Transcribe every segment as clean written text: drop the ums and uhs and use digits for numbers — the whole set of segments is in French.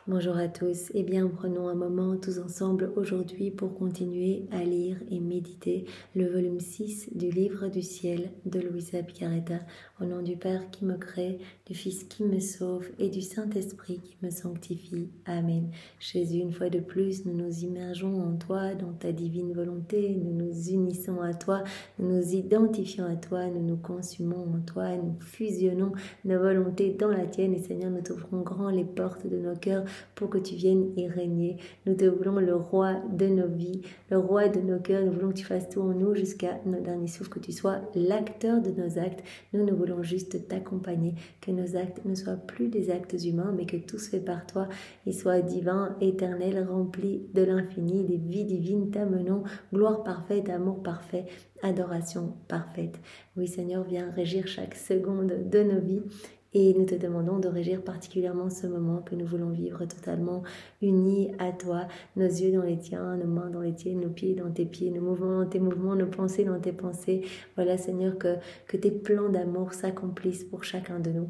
Bonjour à tous. Eh bien, prenons un moment tous ensemble aujourd'hui pour continuer à lire et méditer le volume 6 du Livre du Ciel de Luisa Picaretta. Au nom du Père qui me crée, du Fils qui me sauve et du Saint-Esprit qui me sanctifie. Amen. Jésus, une fois de plus, nous nous immergeons en toi, dans ta divine volonté. Nous nous unissons à toi, nous nous identifions à toi, nous nous consumons en toi, nous fusionnons nos volontés dans la tienne. Et Seigneur, nous t'ouvrons grand les portes de nos cœurs pour que tu viennes y régner. Nous te voulons le roi de nos vies, le roi de nos cœurs. Nous voulons que tu fasses tout en nous jusqu'à nos derniers souffles, que tu sois l'acteur de nos actes. Nous voulons juste t'accompagner, que nos actes ne soient plus des actes humains, mais que tout se fait par toi et soit divin, éternel, rempli de l'infini, des vies divines t'amenons, gloire parfaite, amour parfait, adoration parfaite. Oui Seigneur, viens régir chaque seconde de nos vies. Et nous te demandons de régir particulièrement ce moment que nous voulons vivre totalement unis à toi, nos yeux dans les tiens, nos mains dans les tiennes, nos pieds dans tes pieds, nos mouvements dans tes mouvements, nos pensées dans tes pensées. Voilà Seigneur, que tes plans d'amour s'accomplissent pour chacun de nous.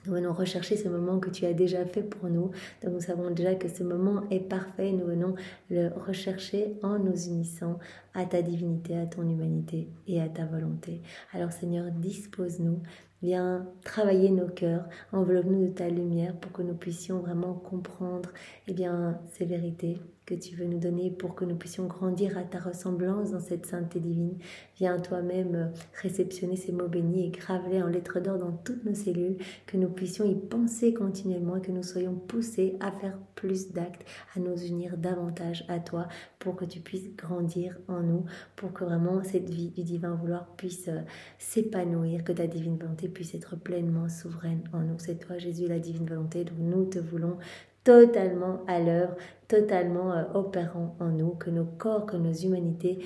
Nous venons rechercher ce moment que tu as déjà fait pour nous. Donc nous savons déjà que ce moment est parfait. Nous venons le rechercher en nous unissant à ta divinité, à ton humanité et à ta volonté. Alors Seigneur, dispose-nous. Viens travailler nos cœurs, enveloppe-nous de ta lumière pour que nous puissions vraiment comprendre ces vérités que tu veux nous donner pour que nous puissions grandir à ta ressemblance dans cette sainteté divine. Viens toi-même réceptionner ces mots bénis et grave-les en lettres d'or dans toutes nos cellules, que nous puissions y penser continuellement, que nous soyons poussés à faire plus d'actes, à nous unir davantage à toi pour que tu puisses grandir en nous, pour que vraiment cette vie du divin vouloir puisse s'épanouir, que ta divine volonté puisse être pleinement souveraine en nous. C'est toi Jésus la divine volonté, donc nous te voulons totalement à l'œuvre, totalement opérant en nous, que nos corps, que nos humanités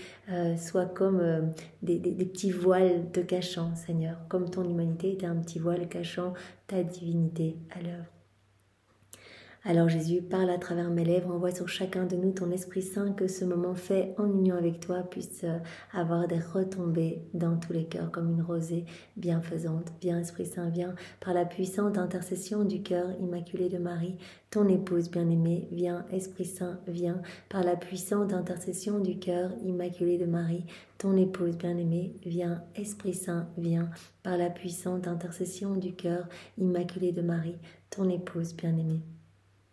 soient comme des petits voiles te cachant, Seigneur, comme ton humanité était un petit voile cachant ta divinité à l'œuvre. Alors Jésus, parle à travers mes lèvres, envoie sur chacun de nous ton Esprit Saint, que ce moment fait en union avec toi puisse avoir des retombées dans tous les cœurs comme une rosée bienfaisante. Viens Esprit Saint, viens par la puissante intercession du cœur immaculé de Marie, ton épouse bien-aimée. Viens Esprit Saint, viens par la puissante intercession du cœur immaculé de Marie, ton épouse bien-aimée. Viens Esprit Saint, viens par la puissante intercession du cœur immaculé de Marie, ton épouse bien-aimée.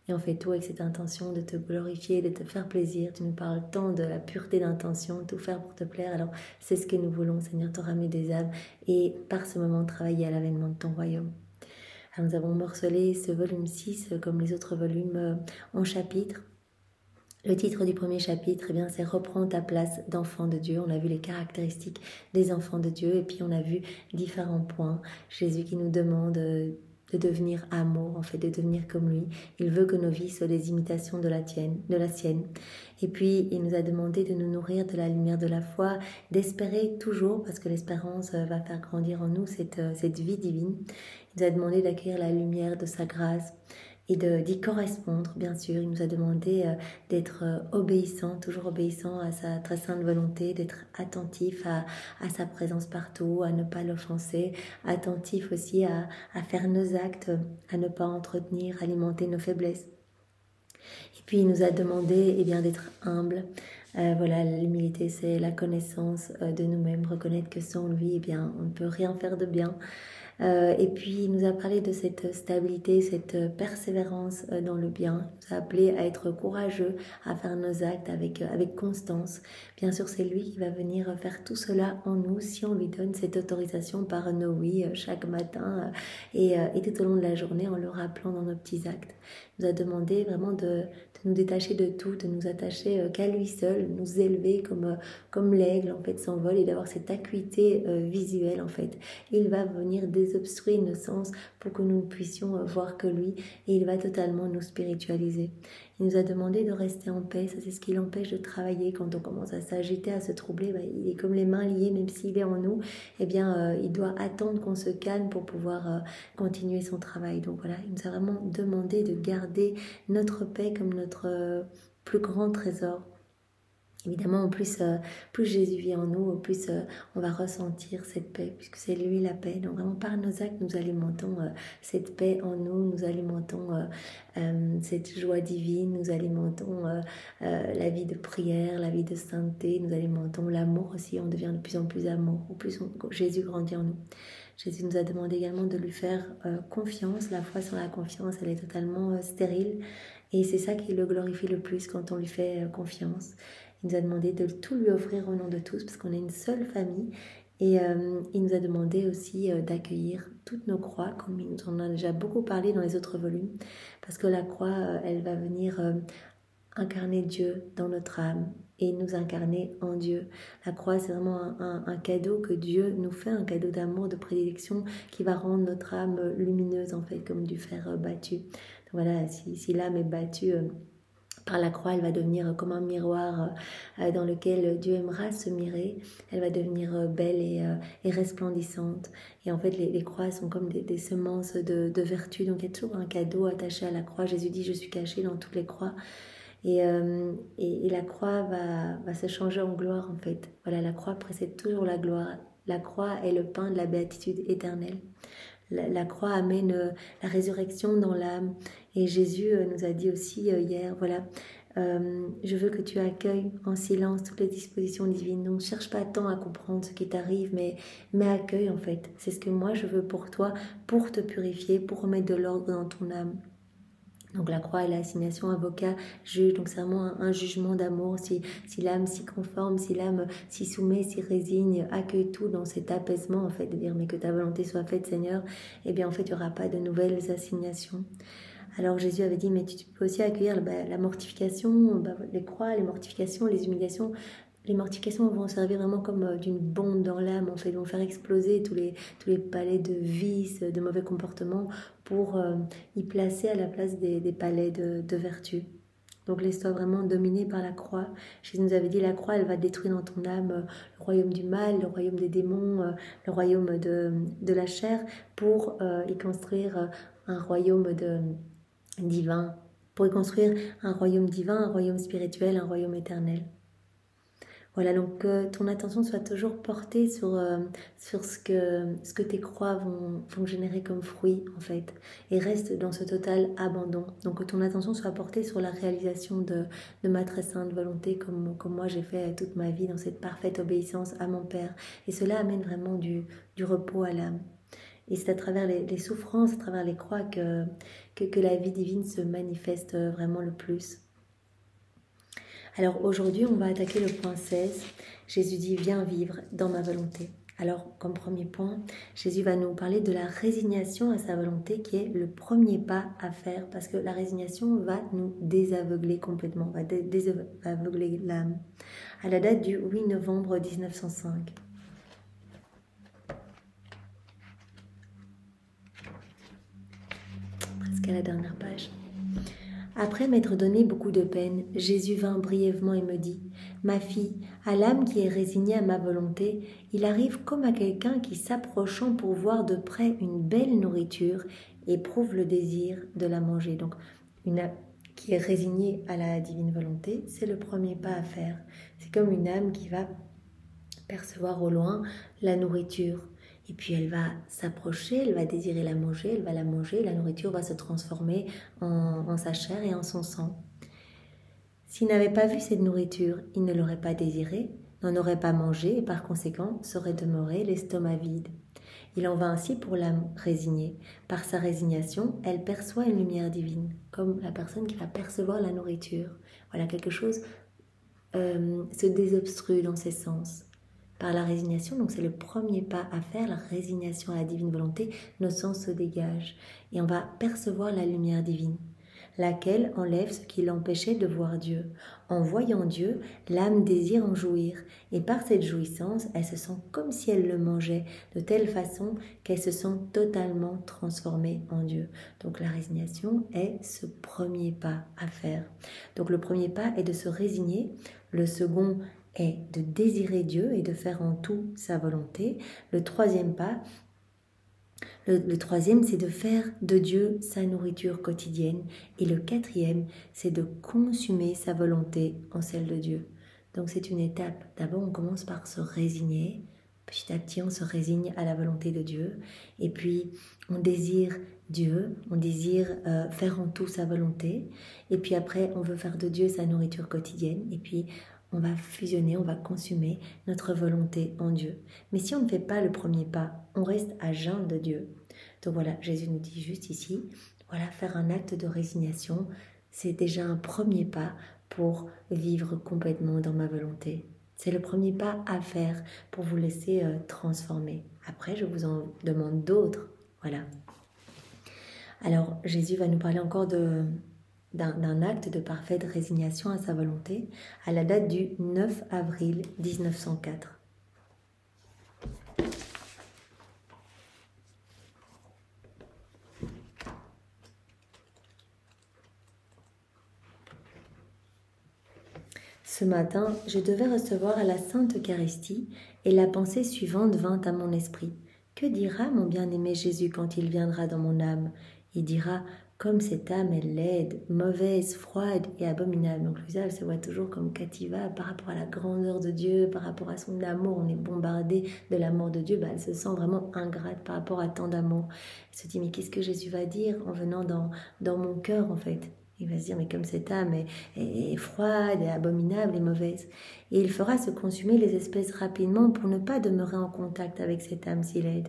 Et on fait tout avec cette intention de te glorifier, de te faire plaisir. Tu nous parles tant de la pureté d'intention, tout faire pour te plaire. Alors c'est ce que nous voulons, Seigneur, te ramener des âmes et par ce moment travailler à l'avènement de ton royaume. Alors, nous avons morcelé ce volume 6 comme les autres volumes en chapitres. Le titre du premier chapitre, c'est « Reprends ta place d'enfant de Dieu ». On a vu les caractéristiques des enfants de Dieu et puis on a vu différents points. Jésus qui nous demande de devenir amour, en fait, de devenir comme lui. Il veut que nos vies soient des imitations de la sienne. Et puis, il nous a demandé de nous nourrir de la lumière de la foi, d'espérer toujours, parce que l'espérance va faire grandir en nous cette vie divine. Il nous a demandé d'accueillir la lumière de sa grâce et d'y correspondre, bien sûr. Il nous a demandé d'être obéissant, toujours obéissant à sa très sainte volonté, d'être attentif à sa présence partout, à ne pas l'offenser, attentif aussi à faire nos actes, à ne pas entretenir, alimenter nos faiblesses. Et puis il nous a demandé d'être humble. Voilà, l'humilité, c'est la connaissance de nous-mêmes, reconnaître que sans lui, on ne peut rien faire de bien. Et puis il nous a parlé de cette stabilité, cette persévérance dans le bien. Il nous a appelé à être courageux, à faire nos actes avec constance. Bien sûr, c'est lui qui va venir faire tout cela en nous si on lui donne cette autorisation par nos oui chaque matin et tout au long de la journée en le rappelant dans nos petits actes. Il nous a demandé vraiment de nous détacher de tout, de nous attacher qu'à lui seul, nous élever comme l'aigle en fait s'envole et d'avoir cette acuité visuelle en fait. Il va venir désobstruer nos sens pour que nous ne puissions voir que lui et il va totalement nous spiritualiser. Il nous a demandé de rester en paix, ça c'est ce qui l'empêche de travailler quand on commence à s'agiter, à se troubler, il est comme les mains liées même s'il est en nous, il doit attendre qu'on se calme pour pouvoir continuer son travail. Donc voilà, il nous a vraiment demandé de garder notre paix comme notre plus grand trésor. Évidemment, plus Jésus vit en nous, plus on va ressentir cette paix, puisque c'est lui la paix. Donc vraiment, par nos actes, nous alimentons cette paix en nous, nous alimentons cette joie divine, nous alimentons la vie de prière, la vie de sainteté, nous alimentons l'amour aussi, on devient de plus en plus amour, au plus Jésus grandit en nous. Jésus nous a demandé également de lui faire confiance. La foi sans la confiance, elle est totalement stérile. Et c'est ça qui le glorifie le plus quand on lui fait confiance. Il nous a demandé de tout lui offrir au nom de tous, parce qu'on est une seule famille. Et il nous a demandé aussi d'accueillir toutes nos croix, comme il nous en a déjà beaucoup parlé dans les autres volumes. Parce que la croix, elle va venir incarner Dieu dans notre âme et nous incarner en Dieu. La croix, c'est vraiment un cadeau que Dieu nous fait, un cadeau d'amour, de prédilection qui va rendre notre âme lumineuse, en fait, comme du fer battu. Donc voilà, si l'âme est battue par la croix, elle va devenir comme un miroir dans lequel Dieu aimera se mirer. Elle va devenir belle et resplendissante. Et en fait, les croix sont comme des semences de vertu. Donc il y a toujours un cadeau attaché à la croix. Jésus dit, je suis caché dans toutes les croix. Et la croix va se changer en gloire, en fait. Voilà, la croix précède toujours la gloire. La croix est le pain de la béatitude éternelle. La croix amène la résurrection dans l'âme. Et Jésus nous a dit aussi hier, voilà, je veux que tu accueilles en silence toutes les dispositions divines. Donc, ne cherche pas tant à comprendre ce qui t'arrive, mais accueille, en fait. C'est ce que moi, je veux pour toi, pour te purifier, pour remettre de l'ordre dans ton âme. Donc la croix est l'assignation avocat, juge, donc c'est vraiment un jugement d'amour. Si l'âme s'y conforme, si l'âme s'y soumet, s'y résigne, accueille tout dans cet apaisement, en fait, de dire mais que ta volonté soit faite, Seigneur, eh bien en fait il n'y aura pas de nouvelles assignations. Alors Jésus avait dit mais tu peux aussi accueillir la mortification, les croix, les mortifications, les humiliations. Les mortifications vont servir vraiment comme d'une bombe dans l'âme, en fait, vont faire exploser tous les palais de vices, de mauvais comportements, pour y placer à la place des palais de vertu. Donc laisse-toi vraiment dominer par la croix. Jésus nous avait dit, la croix, elle va détruire dans ton âme le royaume du mal, le royaume des démons, le royaume de la chair, pour y construire un royaume divin, pour y construire un royaume divin, un royaume spirituel, un royaume éternel. Voilà, donc que ton attention soit toujours portée sur ce que tes croix vont générer comme fruit, en fait. Et reste dans ce total abandon. Donc que ton attention soit portée sur la réalisation de ma très sainte volonté, comme moi j'ai fait toute ma vie, dans cette parfaite obéissance à mon Père. Et cela amène vraiment du repos à l'âme. Et c'est à travers les souffrances, à travers les croix que la vie divine se manifeste vraiment le plus. Alors aujourd'hui, on va attaquer le point 16. Jésus dit, viens vivre dans ma volonté. Alors, comme premier point, Jésus va nous parler de la résignation à sa volonté, qui est le premier pas à faire, parce que la résignation va nous désaveugler complètement, va désaveugler l'âme. À la date du 8 novembre 1905. Presque à la dernière page. Après m'être donné beaucoup de peine, Jésus vint brièvement et me dit, « Ma fille, à l'âme qui est résignée à ma volonté, il arrive comme à quelqu'un qui, s'approchant pour voir de près une belle nourriture, éprouve le désir de la manger. » Donc, une âme qui est résignée à la divine volonté, c'est le premier pas à faire. C'est comme une âme qui va percevoir au loin la nourriture. Et puis elle va s'approcher, elle va désirer la manger, elle va la manger, la nourriture va se transformer en sa chair et en son sang. S'il n'avait pas vu cette nourriture, il ne l'aurait pas désirée, n'en aurait pas mangé et par conséquent serait demeuré l'estomac vide. Il en va ainsi pour l'âme résignée. Par sa résignation, elle perçoit une lumière divine, comme la personne qui va percevoir la nourriture. Voilà, quelque chose se désobstrue dans ses sens. Par la résignation, donc c'est le premier pas à faire, la résignation à la divine volonté, nos sens se dégagent et on va percevoir la lumière divine, laquelle enlève ce qui l'empêchait de voir Dieu. En voyant Dieu, l'âme désire en jouir et par cette jouissance, elle se sent comme si elle le mangeait, de telle façon qu'elle se sent totalement transformée en Dieu. Donc la résignation est ce premier pas à faire. Donc le premier pas est de se résigner, le second est de désirer Dieu et de faire en tout sa volonté. Le troisième pas, le troisième, c'est de faire de Dieu sa nourriture quotidienne. Et le quatrième, c'est de consumer sa volonté en celle de Dieu. Donc c'est une étape. D'abord, on commence par se résigner. Petit à petit, on se résigne à la volonté de Dieu. Et puis, on désire Dieu, on désire faire en tout sa volonté. Et puis après, on veut faire de Dieu sa nourriture quotidienne. Et puis, on va fusionner, on va consumer notre volonté en Dieu. Mais si on ne fait pas le premier pas, on reste à jeun de Dieu. Donc voilà, Jésus nous dit juste ici, voilà, faire un acte de résignation, c'est déjà un premier pas pour vivre complètement dans ma volonté. C'est le premier pas à faire pour vous laisser transformer. Après, je vous en demande d'autres. Voilà. Alors, Jésus va nous parler encore d'un acte de parfaite résignation à sa volonté à la date du 9 avril 1904. Ce matin, je devais recevoir à la Sainte Eucharistie et la pensée suivante vint à mon esprit. Que dira mon bien-aimé Jésus quand il viendra dans mon âme? Il dira, comme cette âme est laide, mauvaise, froide et abominable. Donc Louisa, elle se voit toujours comme Cativa par rapport à la grandeur de Dieu, par rapport à son amour. On est bombardé de l'amour de Dieu. Elle se sent vraiment ingrate par rapport à tant d'amour. Elle se dit, mais qu'est-ce que Jésus va dire en venant dans mon cœur en fait? Il va se dire, mais comme cette âme est froide, et abominable et mauvaise. Et il fera se consumer les espèces rapidement pour ne pas demeurer en contact avec cette âme si laide.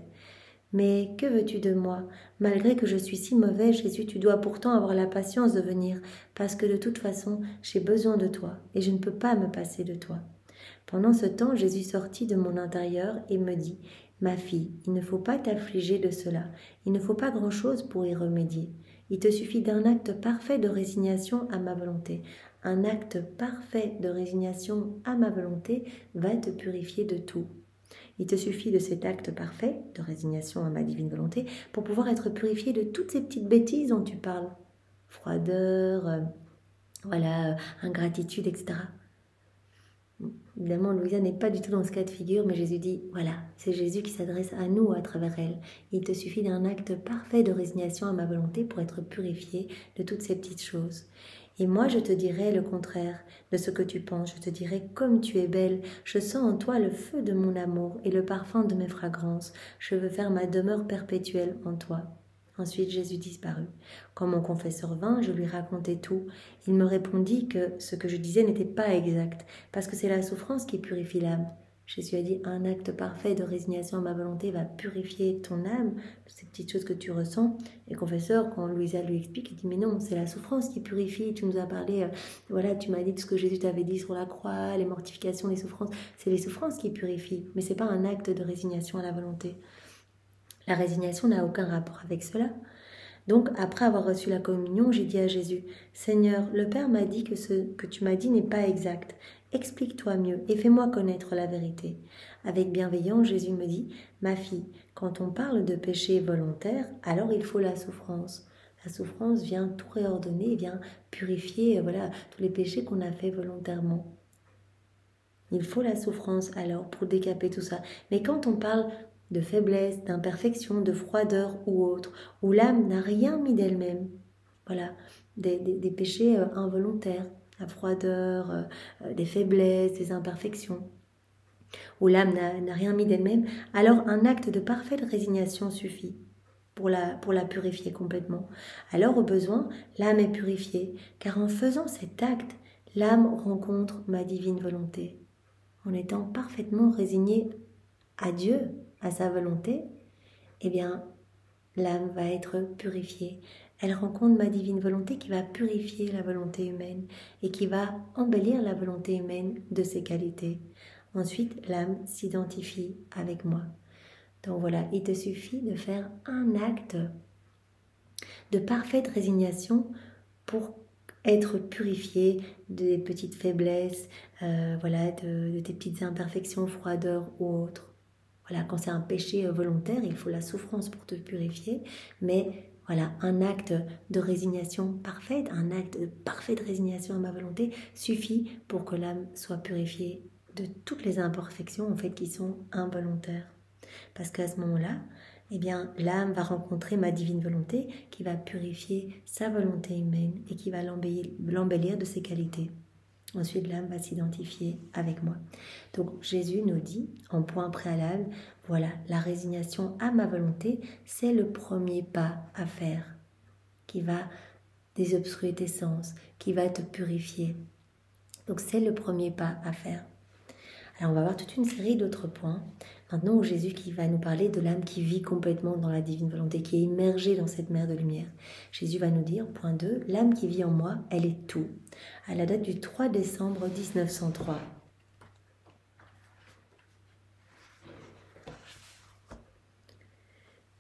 Mais que veux-tu de moi? Malgré que je suis si mauvaise, Jésus, tu dois pourtant avoir la patience de venir, parce que de toute façon, j'ai besoin de toi, et je ne peux pas me passer de toi. Pendant ce temps, Jésus sortit de mon intérieur et me dit, « Ma fille, il ne faut pas t'affliger de cela, il ne faut pas grand-chose pour y remédier. Il te suffit d'un acte parfait de résignation à ma volonté. Un acte parfait de résignation à ma volonté va te purifier de tout. Il te suffit de cet acte parfait de résignation à ma divine volonté pour pouvoir être purifié de toutes ces petites bêtises dont tu parles. Froideur, ingratitude, etc. Évidemment, Louisa n'est pas du tout dans ce cas de figure, mais Jésus dit, voilà, c'est Jésus qui s'adresse à nous à travers elle. Il te suffit d'un acte parfait de résignation à ma volonté pour être purifié de toutes ces petites choses. Et moi, je te dirai le contraire de ce que tu penses. Je te dirai, comme tu es belle, je sens en toi le feu de mon amour et le parfum de mes fragrances. Je veux faire ma demeure perpétuelle en toi. Ensuite, Jésus disparut. Quand mon confesseur vint, je lui racontai tout. Il me répondit que ce que je disais n'était pas exact, parce que c'est la souffrance qui purifie l'âme. Jésus a dit, un acte parfait de résignation à ma volonté va purifier ton âme, ces petites choses que tu ressens. Et le confesseur, quand Louisa lui explique, il dit, mais non, c'est la souffrance qui purifie. Tu nous as parlé, tu m'as dit tout ce que Jésus t'avait dit sur la croix, les mortifications, les souffrances. C'est les souffrances qui purifient, mais ce n'est pas un acte de résignation à la volonté. La résignation n'a aucun rapport avec cela. Donc, après avoir reçu la communion, j'ai dit à Jésus, « Seigneur, le Père m'a dit que ce que tu m'as dit n'est pas exact. Explique-toi mieux et fais-moi connaître la vérité. » Avec bienveillance, Jésus me dit, « Ma fille, quand on parle de péché volontaire, alors il faut la souffrance. La souffrance vient tout réordonner, vient purifier tous les péchés qu'on a fait volontairement. Il faut la souffrance alors pour décaper tout ça. Mais quand on parle de faiblesse, d'imperfection, de froideur ou autre, où l'âme n'a rien mis d'elle-même. Des péchés involontaires, la froideur, des faiblesses, des imperfections, où l'âme n'a rien mis d'elle-même, alors un acte de parfaite résignation suffit pour la purifier complètement. Alors au besoin, l'âme est purifiée, car en faisant cet acte, l'âme rencontre ma divine volonté. En étant parfaitement résignée à Dieu, à sa volonté, eh bien, l'âme va être purifiée. Elle rencontre ma divine volonté qui va purifier la volonté humaine et qui va embellir la volonté humaine de ses qualités. Ensuite, l'âme s'identifie avec moi. Donc voilà, il te suffit de faire un acte de parfaite résignation pour être purifié des petites faiblesses, de tes petites imperfections, froideurs ou autres. Quand c'est un péché volontaire, il faut la souffrance pour te purifier, mais un acte de résignation parfaite, un acte de parfaite résignation à ma volonté suffit pour que l'âme soit purifiée de toutes les imperfections qui sont involontaires. Parce qu'à ce moment-là, l'âme va rencontrer ma divine volonté qui va purifier sa volonté humaine et qui va l'embellir de ses qualités. Ensuite, l'âme va s'identifier avec moi. Donc, Jésus nous dit, en point préalable, voilà, la résignation à ma volonté, c'est le premier pas à faire, qui va désobstruer tes sens, qui va te purifier. Donc, c'est le premier pas à faire. Alors, on va voir toute une série d'autres points. Maintenant, où Jésus qui va nous parler de l'âme qui vit complètement dans la divine volonté, qui est immergée dans cette mer de lumière. Jésus va nous dire, point 2, l'âme qui vit en moi, elle est tout. À la date du 3 décembre 1903.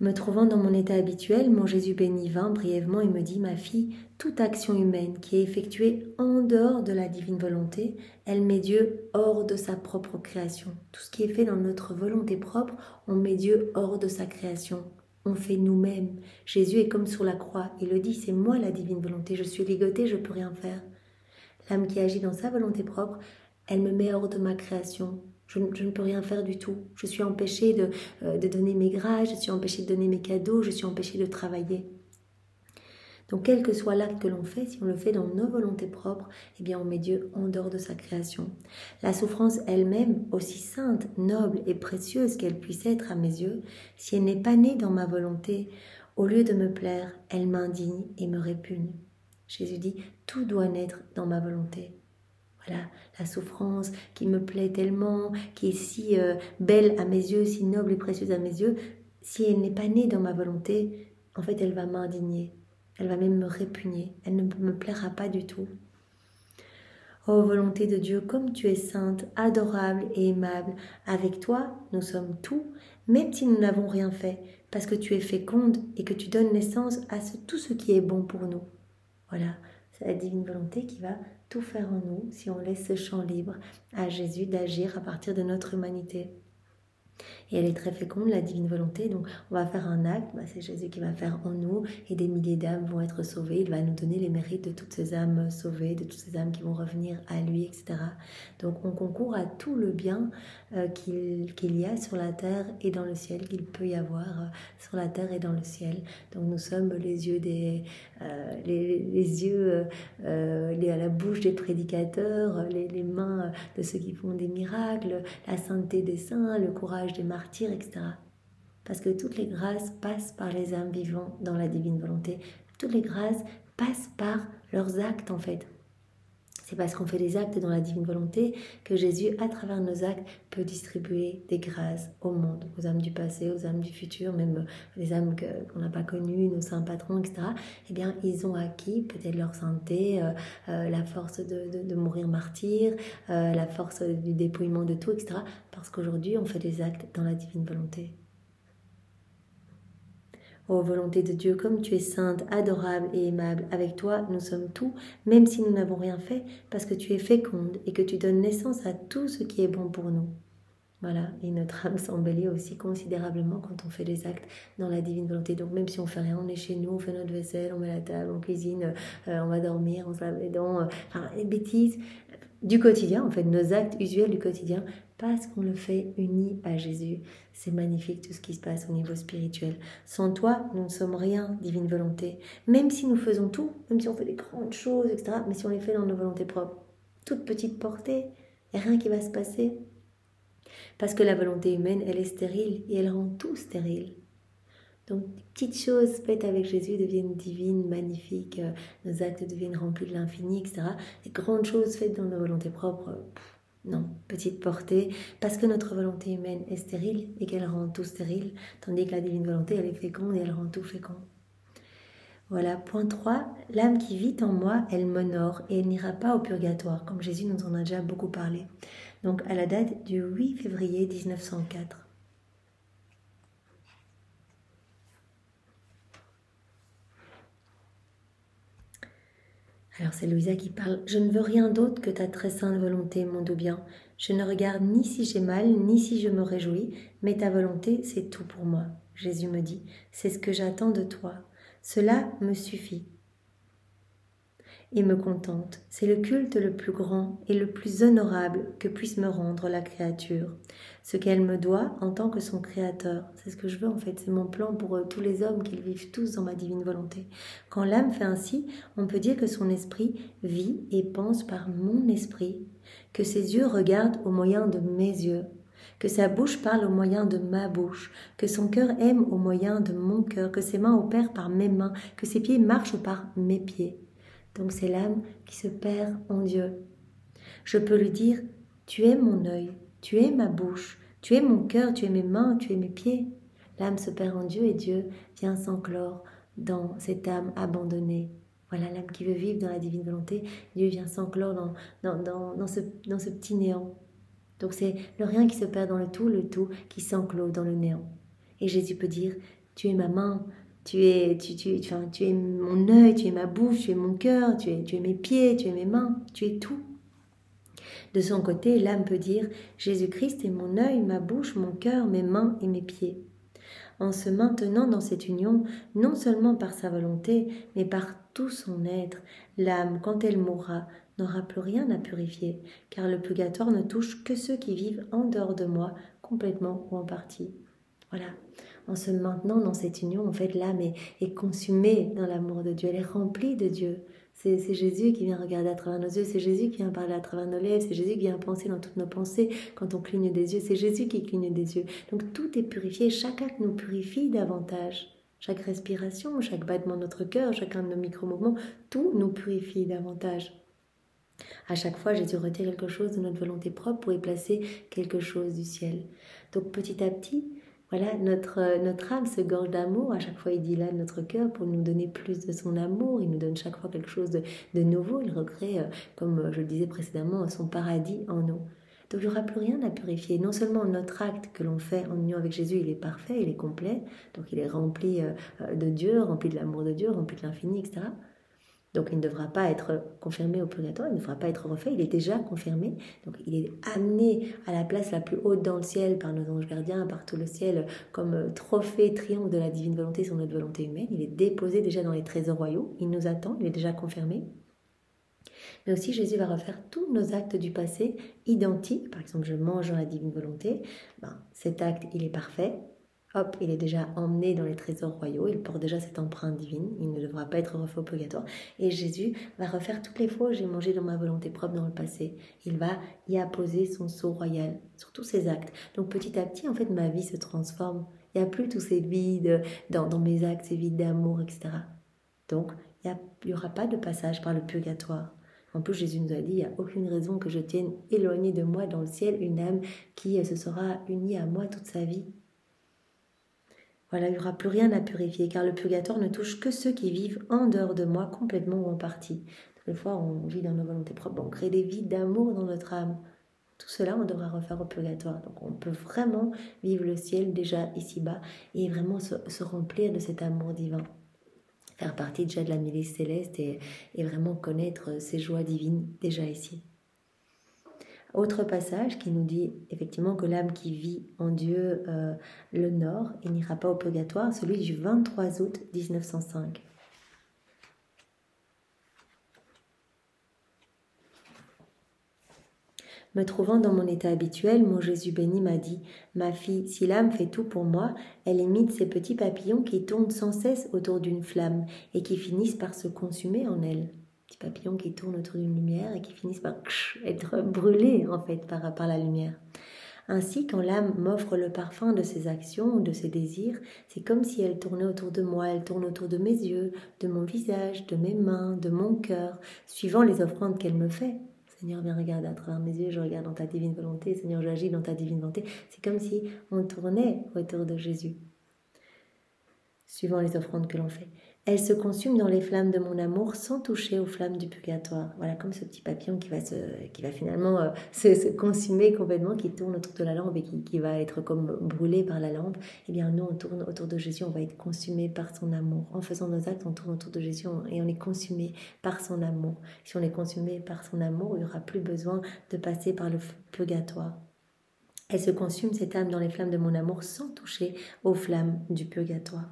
Me trouvant dans mon état habituel, mon Jésus béni vint brièvement et me dit, ma fille, toute action humaine qui est effectuée en dehors de la divine volonté, elle met Dieu hors de sa propre création. Tout ce qui est fait dans notre volonté propre, on met Dieu hors de sa création. On fait nous-mêmes. Jésus est comme sur la croix. Il le dit, c'est moi la divine volonté, je suis ligoté, je ne peux rien faire. L'âme qui agit dans sa volonté propre, elle me met hors de ma création. Je ne peux rien faire du tout. Je suis empêchée de donner mes grâces, je suis empêchée de donner mes cadeaux, je suis empêchée de travailler. Donc, quel que soit l'acte que l'on fait, si on le fait dans nos volontés propres, eh bien, on met Dieu en dehors de sa création. La souffrance elle-même, aussi sainte, noble et précieuse qu'elle puisse être à mes yeux, si elle n'est pas née dans ma volonté, au lieu de me plaire, elle m'indigne et me répugne. Jésus dit, tout doit naître dans ma volonté. Voilà, la souffrance qui me plaît tellement, qui est si belle à mes yeux, si noble et précieuse à mes yeux, si elle n'est pas née dans ma volonté, en fait, elle va m'indigner. Elle va même me répugner. Elle ne me plaira pas du tout. Ô volonté de Dieu, comme tu es sainte, adorable et aimable, avec toi, nous sommes tout, même si nous n'avons rien fait, parce que tu es féconde et que tu donnes naissance à tout ce qui est bon pour nous. Voilà, c'est la divine volonté qui va tout faire en nous si on laisse ce champ libre à Jésus d'agir à partir de notre humanité. Et elle est très féconde, la divine volonté, donc on va faire un acte, c'est Jésus qui va faire en nous, et des milliers d'âmes vont être sauvées, il va nous donner les mérites de toutes ces âmes sauvées, de toutes ces âmes qui vont revenir à lui, etc. Donc on concourt à tout le bien qu'il y a sur la terre et dans le ciel, qu'il peut y avoir sur la terre et dans le ciel. Donc nous sommes les yeux à la bouche des prédicateurs, les mains de ceux qui font des miracles, la sainteté des saints, le courage des martyrs, etc. Parce que toutes les grâces passent par les âmes vivant dans la divine volonté. Toutes les grâces passent par leurs actes, en fait. C'est parce qu'on fait des actes dans la divine volonté que Jésus, à travers nos actes, peut distribuer des grâces au monde, aux âmes du passé, aux âmes du futur, même les âmes qu'on n'a pas connues, nos saints patrons, etc. Eh bien, ils ont acquis peut-être leur sainteté, la force de mourir martyr, la force du dépouillement de tout, etc. Parce qu'aujourd'hui, on fait des actes dans la divine volonté. Ô volonté de Dieu, comme tu es sainte, adorable et aimable, avec toi nous sommes tout, même si nous n'avons rien fait, parce que tu es féconde et que tu donnes naissance à tout ce qui est bon pour nous. Voilà, et notre âme s'embellit aussi considérablement quand on fait des actes dans la divine volonté. Donc même si on fait rien, on est chez nous, on fait notre vaisselle, on met la table, on cuisine, on va dormir, on se lave les dents, les bêtises du quotidien, en fait, nos actes usuels du quotidien, parce qu'on le fait uni à Jésus. C'est magnifique tout ce qui se passe au niveau spirituel. Sans toi, nous ne sommes rien, divine volonté. Même si nous faisons tout, même si on fait des grandes choses, etc., mais si on les fait dans nos volontés propres, toute petite portée, il n'y a rien qui va se passer. Parce que la volonté humaine, elle est stérile et elle rend tout stérile. Donc, les petites choses faites avec Jésus deviennent divines, magnifiques, nos actes deviennent remplis de l'infini, etc. Les grandes choses faites dans nos volontés propres, non, petite portée, parce que notre volonté humaine est stérile et qu'elle rend tout stérile, tandis que la divine volonté, elle est féconde et elle rend tout fécond. Voilà, point 3, l'âme qui vit en moi, elle m'honore et elle n'ira pas au purgatoire, comme Jésus nous en a déjà beaucoup parlé. Donc, à la date du 8 février 1904. Alors c'est Louisa qui parle. « Je ne veux rien d'autre que ta très sainte volonté, mon doux bien. Je ne regarde ni si j'ai mal, ni si je me réjouis, mais ta volonté, c'est tout pour moi. » Jésus me dit, « C'est ce que j'attends de toi. Cela me suffit. » et me contente. C'est le culte le plus grand et le plus honorable que puisse me rendre la créature. Ce qu'elle me doit en tant que son créateur. C'est ce que je veux en fait, c'est mon plan pour tous les hommes, qu'ils vivent tous dans ma divine volonté. Quand l'âme fait ainsi, on peut dire que son esprit vit et pense par mon esprit, que ses yeux regardent au moyen de mes yeux, que sa bouche parle au moyen de ma bouche, que son cœur aime au moyen de mon cœur, que ses mains opèrent par mes mains, que ses pieds marchent par mes pieds. Donc c'est l'âme qui se perd en Dieu. Je peux lui dire, tu es mon œil, tu es ma bouche, tu es mon cœur, tu es mes mains, tu es mes pieds. L'âme se perd en Dieu et Dieu vient s'enclore dans cette âme abandonnée. Voilà l'âme qui veut vivre dans la divine volonté. Dieu vient s'enclore dans ce petit néant. Donc c'est le rien qui se perd dans le tout qui s'enclôt dans le néant. Et Jésus peut dire, tu es ma main, tu es mon œil, tu es ma bouche, tu es mon cœur, tu es mes pieds, tu es mes mains, tu es tout. De son côté, l'âme peut dire, Jésus-Christ est mon œil, ma bouche, mon cœur, mes mains et mes pieds. En se maintenant dans cette union, non seulement par sa volonté, mais par tout son être, l'âme, quand elle mourra, n'aura plus rien à purifier, car le purgatoire ne touche que ceux qui vivent en dehors de moi, complètement ou en partie. Voilà. En se maintenant dans cette union, en fait, l'âme est consumée dans l'amour de Dieu, elle est remplie de Dieu. C'est Jésus qui vient regarder à travers nos yeux, c'est Jésus qui vient parler à travers nos lèvres, c'est Jésus qui vient penser dans toutes nos pensées quand on cligne des yeux, c'est Jésus qui cligne des yeux. Donc tout est purifié, chaque acte nous purifie davantage. Chaque respiration, chaque battement de notre cœur, chacun de nos micro-mouvements, tout nous purifie davantage. À chaque fois, Jésus retire quelque chose de notre volonté propre pour y placer quelque chose du ciel. Donc petit à petit, voilà, notre âme se gorge d'amour. À chaque fois, il dilate notre cœur pour nous donner plus de son amour. Il nous donne chaque fois quelque chose de nouveau. Il recrée, comme je le disais précédemment, son paradis en nous. Donc, il n'y aura plus rien à purifier. Non seulement notre acte que l'on fait en union avec Jésus, il est parfait, il est complet. Donc, il est rempli de Dieu, rempli de l'amour de Dieu, rempli de l'infini, etc. Donc il ne devra pas être confirmé au purgatoire, il ne devra pas être refait, il est déjà confirmé. Donc il est amené à la place la plus haute dans le ciel par nos anges gardiens, par tout le ciel, comme trophée, triomphe de la divine volonté sur notre volonté humaine. Il est déposé déjà dans les trésors royaux, il nous attend, il est déjà confirmé. Mais aussi Jésus va refaire tous nos actes du passé identiques. Par exemple, je mange dans la divine volonté, cet acte il est parfait. Hop, il est déjà emmené dans les trésors royaux, il porte déjà cette empreinte divine, il ne devra pas être refait au purgatoire. Et Jésus va refaire toutes les fois où j'ai mangé dans ma volonté propre dans le passé. Il va y apposer son sceau royal sur tous ses actes. Donc petit à petit, en fait, ma vie se transforme. Il n'y a plus tous ces vides dans mes actes, ces vides d'amour, etc. Donc, il n'y aura pas de passage par le purgatoire. En plus, Jésus nous a dit, il n'y a aucune raison que je tienne éloignée de moi dans le ciel une âme qui se sera unie à moi toute sa vie. Voilà, il n'y aura plus rien à purifier, car le purgatoire ne touche que ceux qui vivent en dehors de moi, complètement ou en partie. Des fois, on vit dans nos volontés propres, on crée des vides d'amour dans notre âme. Tout cela, on devra refaire au purgatoire. Donc, on peut vraiment vivre le ciel déjà ici-bas et vraiment se remplir de cet amour divin. Faire partie déjà de la milice céleste et vraiment connaître ces joies divines déjà ici. Autre passage qui nous dit effectivement que l'âme qui vit en Dieu le Nord, il n'ira pas au purgatoire, celui du 23 août 1905. Me trouvant dans mon état habituel, mon Jésus béni m'a dit « Ma fille, si l'âme fait tout pour moi, elle imite ces petits papillons qui tournent sans cesse autour d'une flamme et qui finissent par se consumer en elle. » Petits papillons qui tournent autour d'une lumière et qui finissent par être brûlés en fait par la lumière. Ainsi, quand l'âme m'offre le parfum de ses actions ou de ses désirs, c'est comme si elle tournait autour de moi, elle tourne autour de mes yeux, de mon visage, de mes mains, de mon cœur, suivant les offrandes qu'elle me fait. Seigneur, viens regarder à travers mes yeux, je regarde dans ta divine volonté. Seigneur, j'agis dans ta divine volonté. C'est comme si on tournait autour de Jésus, suivant les offrandes que l'on fait. Elle se consume dans les flammes de mon amour sans toucher aux flammes du purgatoire. Voilà, comme ce petit papillon qui va finalement se consumer complètement, qui tourne autour de la lampe et qui va être comme brûlé par la lampe. Eh bien, nous, on tourne autour de Jésus, on va être consumé par son amour. En faisant nos actes, on tourne autour de Jésus et on est consumé par son amour. Si on est consumé par son amour, il n'y aura plus besoin de passer par le purgatoire. Elle se consume, cette âme, dans les flammes de mon amour sans toucher aux flammes du purgatoire.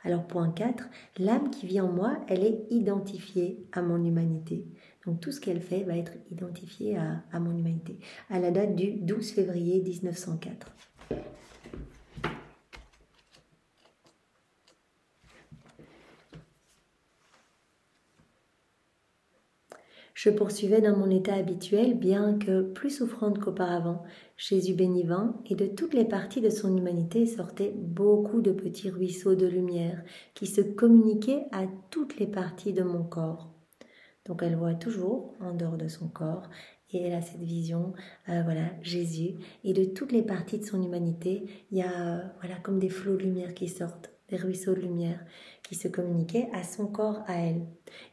Alors point 4, l'âme qui vit en moi, elle est identifiée à mon humanité. Donc tout ce qu'elle fait va être identifié à mon humanité. À la date du 12 février 1904. Je poursuivais dans mon état habituel, bien que plus souffrante qu'auparavant. Jésus béni vint, et de toutes les parties de son humanité sortaient beaucoup de petits ruisseaux de lumière qui se communiquaient à toutes les parties de mon corps. Donc elle voit toujours en dehors de son corps, et elle a cette vision, voilà, Jésus, et de toutes les parties de son humanité, il y a voilà, comme des flots de lumière qui sortent, des ruisseaux de lumière qui se communiquaient à son corps, à elle.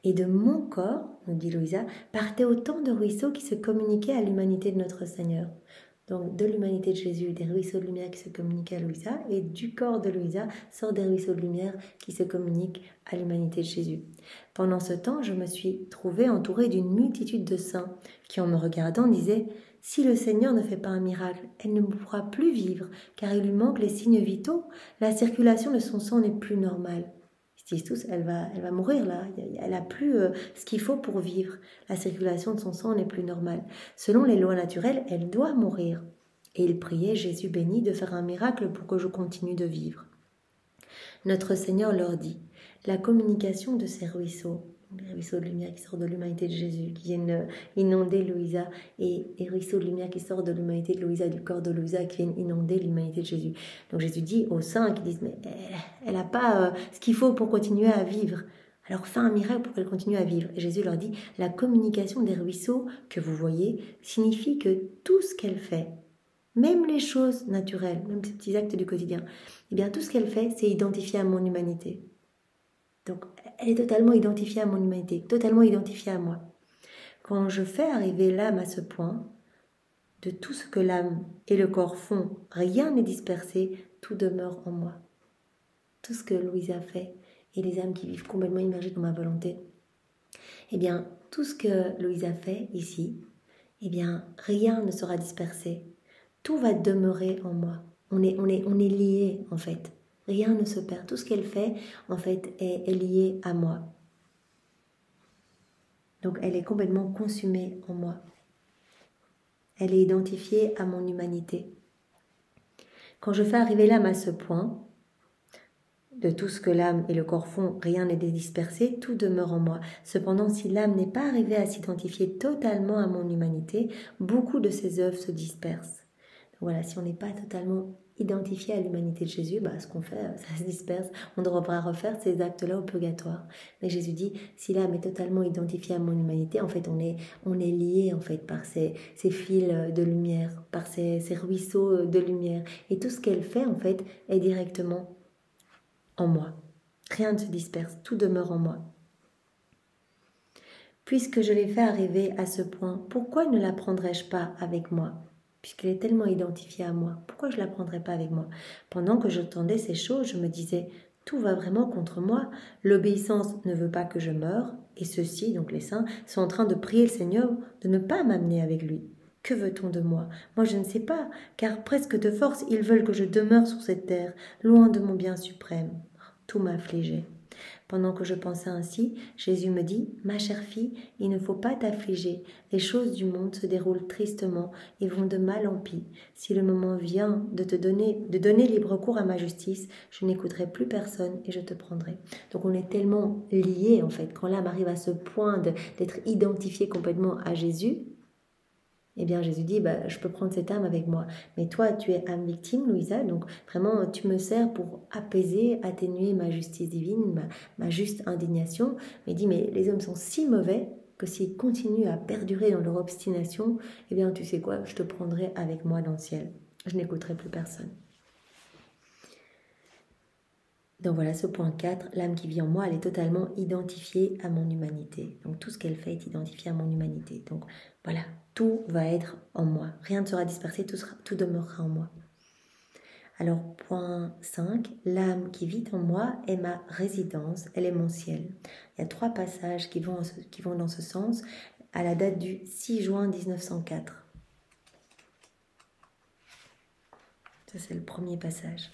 Et de mon corps, nous dit Louisa, partaient autant de ruisseaux qui se communiquaient à l'humanité de notre Seigneur. Donc de l'humanité de Jésus, des ruisseaux de lumière qui se communiquent à Louisa, et du corps de Louisa sortent des ruisseaux de lumière qui se communiquent à l'humanité de Jésus. Pendant ce temps, je me suis trouvée entourée d'une multitude de saints qui, en me regardant, disaient « Si le Seigneur ne fait pas un miracle, elle ne pourra plus vivre, car il lui manque les signes vitaux. La circulation de son sang n'est plus normale. » Ils disent tous, elle va mourir là, elle n'a plus ce qu'il faut pour vivre. La circulation de son sang n'est plus normale. Selon les lois naturelles, elle doit mourir. Et ils priaient Jésus béni de faire un miracle pour que je continue de vivre. Notre Seigneur leur dit, la communication de ces ruisseaux, les ruisseaux de lumière qui sortent de l'humanité de Jésus, qui viennent inonder Louisa, et les ruisseaux de lumière qui sortent de l'humanité de Louisa, du corps de Louisa, qui viennent inonder l'humanité de Jésus. Donc Jésus dit aux saints qui disent, mais elle n'a pas ce qu'il faut pour continuer à vivre. Alors fais un miracle pour qu'elle continue à vivre. Et Jésus leur dit, la communication des ruisseaux que vous voyez signifie que tout ce qu'elle fait, même les choses naturelles, même ces petits actes du quotidien, eh bien tout ce qu'elle fait, c'est identifié à mon humanité. Donc, elle est totalement identifiée à mon humanité, totalement identifiée à moi. Quand je fais arriver l'âme à ce point, de tout ce que l'âme et le corps font, rien n'est dispersé, tout demeure en moi. Tout ce que Louisa fait, et les âmes qui vivent complètement immergées dans ma volonté, eh bien, tout ce que Louisa fait ici, eh bien, rien ne sera dispersé. Tout va demeurer en moi. On est liés, en fait. Rien ne se perd. Tout ce qu'elle fait, en fait, est lié à moi. Donc, elle est complètement consumée en moi. Elle est identifiée à mon humanité. Quand je fais arriver l'âme à ce point, de tout ce que l'âme et le corps font, rien n'est dispersé, tout demeure en moi. Cependant, si l'âme n'est pas arrivée à s'identifier totalement à mon humanité, beaucoup de ses œuvres se dispersent. Donc voilà, si on n'est pas totalement identifié à l'humanité de Jésus, ce qu'on fait, ça se disperse. On devra refaire ces actes-là au purgatoire. Mais Jésus dit, si l'âme est totalement identifiée à mon humanité, en fait, on est lié en fait par ces fils de lumière, par ces ruisseaux de lumière. Et tout ce qu'elle fait, en fait, est directement en moi. Rien ne se disperse, tout demeure en moi. Puisque je l'ai fait arriver à ce point, pourquoi ne la prendrais-je pas avec moi ? Puisqu'elle est tellement identifiée à moi, pourquoi je ne la prendrais pas avec moi ? Pendant que j'entendais ces choses, je me disais, tout va vraiment contre moi. L'obéissance ne veut pas que je meure, et ceux-ci, donc les saints, sont en train de prier le Seigneur de ne pas m'amener avec lui. Que veut-on de moi ? Moi je ne sais pas, car presque de force ils veulent que je demeure sur cette terre, loin de mon bien suprême. Tout m'affligeait. Pendant que je pensais ainsi, Jésus me dit, « Ma chère fille, il ne faut pas t'affliger. Les choses du monde se déroulent tristement et vont de mal en pis. Si le moment vient de donner libre cours à ma justice, je n'écouterai plus personne et je te prendrai. » Donc on est tellement liés en fait, quand l'âme arrive à ce point d'être identifiée complètement à Jésus, eh bien, Jésus dit, je peux prendre cette âme avec moi. Mais toi, tu es âme victime, Louisa, donc vraiment, tu me sers pour apaiser, atténuer ma justice divine, ma juste indignation. Mais il dit, mais les hommes sont si mauvais que s'ils continuent à perdurer dans leur obstination, eh bien, tu sais quoi, je te prendrai avec moi dans le ciel. Je n'écouterai plus personne. Donc voilà, ce point 4, l'âme qui vit en moi, elle est totalement identifiée à mon humanité. Donc tout ce qu'elle fait est identifié à mon humanité. Donc voilà, tout va être en moi. Rien ne sera dispersé, tout demeurera en moi. Alors point 5, l'âme qui vit en moi est ma résidence, elle est mon ciel. Il y a 3 passages qui vont dans ce sens à la date du 6 juin 1904. Ça c'est le premier passage.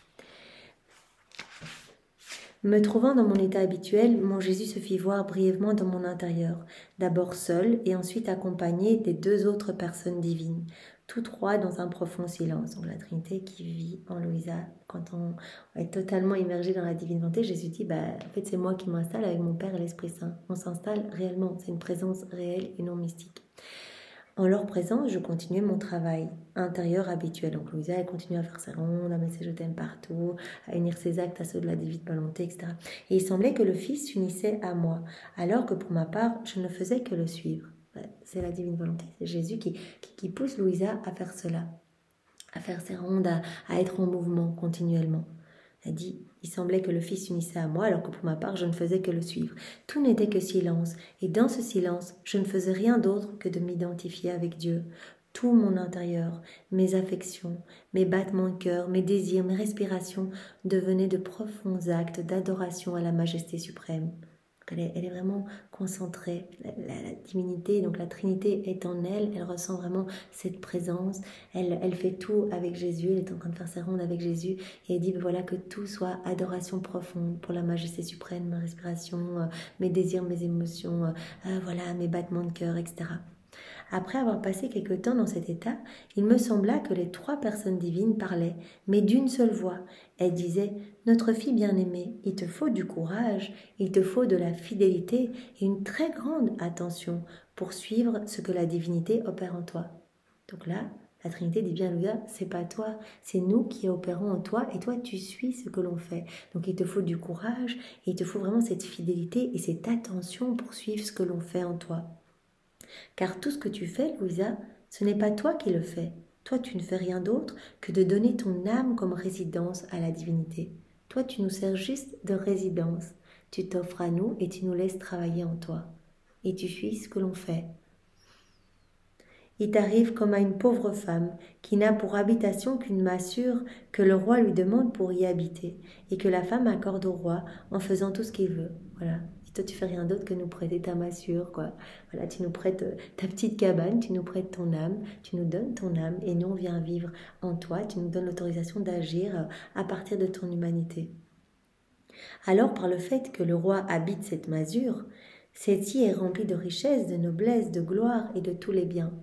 Me trouvant dans mon état habituel, mon Jésus se fit voir brièvement dans mon intérieur, d'abord seul et ensuite accompagné des 2 autres personnes divines, tous 3 dans un profond silence. Donc la Trinité qui vit en Louisa. Quand on est totalement immergé dans la divine volonté, Jésus dit, en fait c'est moi qui m'installe avec mon Père et l'Esprit Saint. On s'installe réellement, c'est une présence réelle et non mystique. En leur présence, je continuais mon travail intérieur habituel. Donc Louisa, elle continue à faire ses rondes, à mettre ses je t'aime partout, à unir ses actes à ceux de la divine volonté, etc. Et il semblait que le Fils s'unissait à moi, alors que pour ma part, je ne faisais que le suivre. C'est la divine volonté, c'est Jésus qui pousse Louisa à faire cela, à faire ses rondes, à être en mouvement continuellement. Elle dit, il semblait que le Fils s'unissait à moi, alors que pour ma part, je ne faisais que le suivre. Tout n'était que silence, et dans ce silence, je ne faisais rien d'autre que de m'identifier avec Dieu. Tout mon intérieur, mes affections, mes battements de cœur, mes désirs, mes respirations devenaient de profonds actes d'adoration à la majesté suprême. Elle est vraiment concentrée, la divinité, donc la Trinité est en elle, elle ressent vraiment cette présence, elle fait tout avec Jésus, elle est en train de faire sa ronde avec Jésus, et elle dit voilà que tout soit adoration profonde pour la majesté suprême, ma respiration, mes désirs, mes émotions, voilà, mes battements de cœur, etc. Après avoir passé quelque temps dans cet état, il me sembla que les 3 personnes divines parlaient, mais d'une seule voix. Elles disaient « Notre fille bien-aimée, il te faut du courage, il te faut de la fidélité et une très grande attention pour suivre ce que la divinité opère en toi. » Donc là, la Trinité dit bien, Louisa, c'est pas toi, c'est nous qui opérons en toi et toi tu suis ce que l'on fait. Donc il te faut du courage et il te faut vraiment cette fidélité et cette attention pour suivre ce que l'on fait en toi. Car tout ce que tu fais, Louisa, ce n'est pas toi qui le fais. Toi, tu ne fais rien d'autre que de donner ton âme comme résidence à la divinité. Toi, tu nous sers juste de résidence. Tu t'offres à nous et tu nous laisses travailler en toi. Et tu suis ce que l'on fait. Il t'arrive comme à une pauvre femme qui n'a pour habitation qu'une massure que le roi lui demande pour y habiter et que la femme accorde au roi en faisant tout ce qu'il veut. Voilà. Et toi, tu fais rien d'autre que nous prêter ta massure, quoi. Voilà, tu nous prêtes ta petite cabane, tu nous prêtes ton âme, tu nous donnes ton âme et nous, on vient vivre en toi. Tu nous donnes l'autorisation d'agir à partir de ton humanité. Alors, par le fait que le roi habite cette masure, celle-ci est remplie de richesses, de noblesse, de gloire et de tous les biens.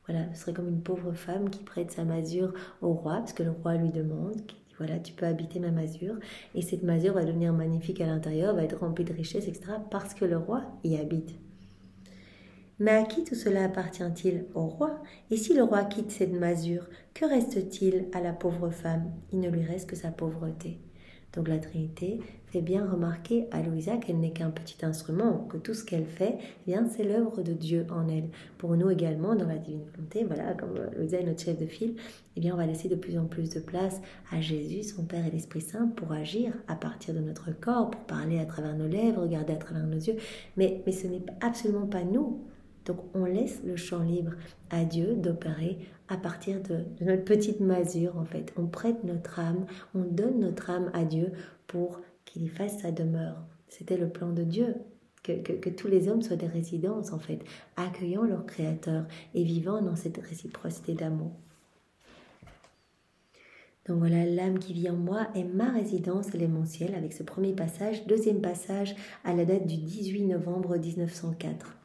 Voilà, ce serait comme une pauvre femme qui prête sa masure au roi, parce que le roi lui demande, qui dit, voilà, tu peux habiter ma masure, et cette masure va devenir magnifique à l'intérieur, va être remplie de richesses, etc., parce que le roi y habite. Mais à qui tout cela appartient-il? Au roi. Et si le roi quitte cette masure, que reste-t-il à la pauvre femme? Il ne lui reste que sa pauvreté. Donc la Trinité fait bien remarquer à Louisa qu'elle n'est qu'un petit instrument, que tout ce qu'elle fait, eh bien, c'est l'œuvre de Dieu en elle. Pour nous également, dans la divine volonté, voilà, comme Louisa est notre chef de file, eh bien, on va laisser de plus en plus de place à Jésus, son Père et l'Esprit Saint, pour agir à partir de notre corps, pour parler à travers nos lèvres, regarder à travers nos yeux. Mais ce n'est absolument pas nous. Donc on laisse le champ libre à Dieu d'opérer à partir de notre petite masure en fait. On prête notre âme, on donne notre âme à Dieu pour qu'il y fasse sa demeure. C'était le plan de Dieu, que tous les hommes soient des résidences en fait, accueillant leur Créateur et vivant dans cette réciprocité d'amour. Donc voilà, l'âme qui vit en moi est ma résidence, elle est mon ciel, avec ce premier passage. Deuxième passage à la date du 18 novembre 1904.